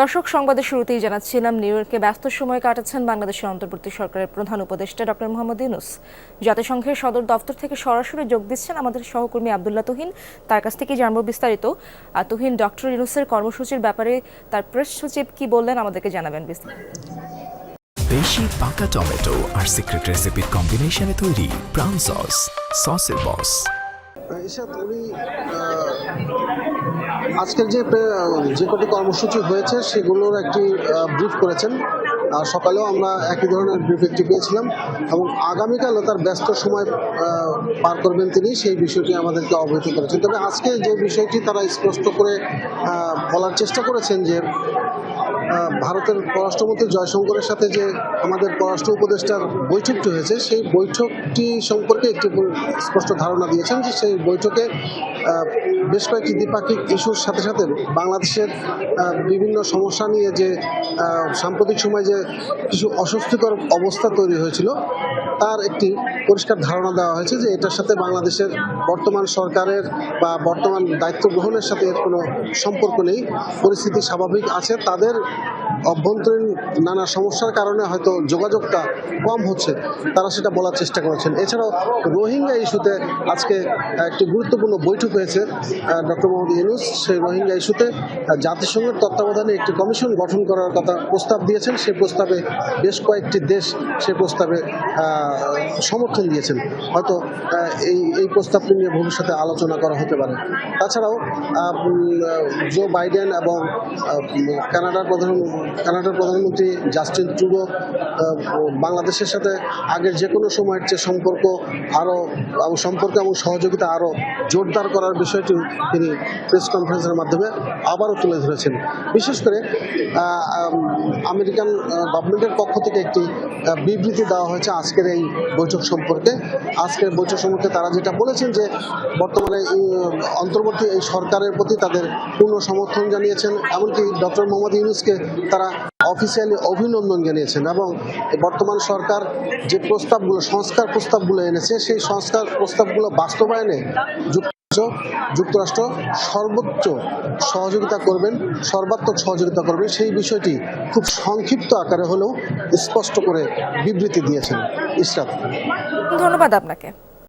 দর্শক, সংবাদের শুরুতেই জানাচ্ছিলাম নিউ ইয়র্কে ব্যস্ত সময় কাটাচ্ছেন বাংলাদেশের অন্তর্বর্তী সরকারের প্রধান উপদেষ্টা ডক্টর মোহাম্মদ ইউনূস। জাতিসংঘের সদর দপ্তর থেকে সরাসরি যোগ দিচ্ছেন আমাদের সহকর্মী আব্দুল্লাহ তুহিন। তার কাছ থেকে জানবো বিস্তারিত। তুহিন, ডক্টর ইউনূসের কর্মসূচির ব্যাপারে তার প্রেস সচিব কি বললেন আমাদেরকে জানাবেন বিস্তারিত। বেশি পাকা টমেটো আর সিক্রেট রেসিপির কম্বিনেশনে তৈরি ব্রাউন সস, সসের বস। উনি আজকের যে কটি কর্মসূচি হয়েছে সেগুলোর একটি ব্রিফ করেছেন। সকালেও আমরা একই ধরনের ব্রিফ একটি পেয়েছিলাম এবং আগামীকালও তার ব্যস্ত সময় পার করবেন তিনি, সেই বিষয়টি আমাদেরকে অবহিত করেছেন। তবে আজকে যে বিষয়টি তারা স্পষ্ট করে বলার চেষ্টা করেছেন যে ভারতের পররাষ্ট্রমন্ত্রী জয়শঙ্করের সাথে যে আমাদের পররাষ্ট্র উপদেষ্টার বৈঠকটি হয়েছে সেই বৈঠকটি সম্পর্কে একটি স্পষ্ট ধারণা দিয়েছেন যে সেই বৈঠকে বেশ কয়েকটি দ্বিপাক্ষিক ইস্যুর সাথে সাথে বাংলাদেশের বিভিন্ন সমস্যা নিয়ে যে সাম্প্রতিক সময় যে কিছু অস্বস্তিকর অবস্থা তৈরি হয়েছিল তার একটি পরিষ্কার ধারণা দেওয়া হয়েছে যে এটার সাথে বাংলাদেশের বর্তমান সরকারের বা বর্তমান দায়িত্ব গ্রহণের সাথে এর কোনো সম্পর্ক নেই। পরিস্থিতি স্বাভাবিক আছে, তাদের অভ্যন্তরীণ নানা সমস্যার কারণে হয়তো যোগাযোগটা কম হচ্ছে, তারা সেটা বলার চেষ্টা করেছেন। এছাড়াও রোহিঙ্গা ইস্যুতে আজকে একটি গুরুত্বপূর্ণ বৈঠক হয়েছে ডক্টর মোহাম্মদ ইউনূস। সেই রোহিঙ্গা ইস্যুতে জাতিসংঘের তত্ত্বাবধানে একটি কমিশন গঠন করার কথা প্রস্তাব দিয়েছেন। সেই প্রস্তাবে বেশ কয়েকটি দেশ সেই প্রস্তাবে সমর্থন দিয়েছেন। হয়তো এই প্রস্তাবটি নিয়ে ভবিষ্যতে আলোচনা করা হতে পারে। তাছাড়াও জো বাইডেন এবং কানাডার প্রধানমন্ত্রী জাস্টিন ট্রুডো বাংলাদেশের সাথে আগের যে কোনো সময়ের চেয়ে সম্পর্ক এবং সহযোগিতা আরও জোরদার করার বিষয়টি তিনি প্রেস কনফারেন্সের মাধ্যমে আবারও তুলে ধরেছেন। বিশেষ করে আমেরিকান গভর্নমেন্টের পক্ষ থেকে একটি বিবৃতি দেওয়া হয়েছে আজকের এই বৈঠক সম্পর্কে। আজকের বৈঠক সম্পর্কে তারা যেটা বলেছেন যে বর্তমানে অন্তর্বর্তী এই সরকারের প্রতি তাদের পূর্ণ সমর্থন জানিয়েছেন, এমনকি ডক্টর মোহাম্মদ ইউনূসকে তারা অফিসিয়ালি অভিনন্দন জানিয়েছেন এবং বর্তমান সরকার যে সংস্কার প্রস্তাবগুলো এনেছে সেই সংস্কার প্রস্তাবগুলো বাস্তবায়নে যুক্তরাষ্ট্র সর্বোচ্চ সহযোগিতা করবেন, সর্বাত্মক সহযোগিতা করবেন, সেই বিষয়টি খুব সংক্ষিপ্ত আকারে হলেও স্পষ্ট করে বিবৃতি দিয়েছেন। ইসরাত, ধন্যবাদ আপনাকে।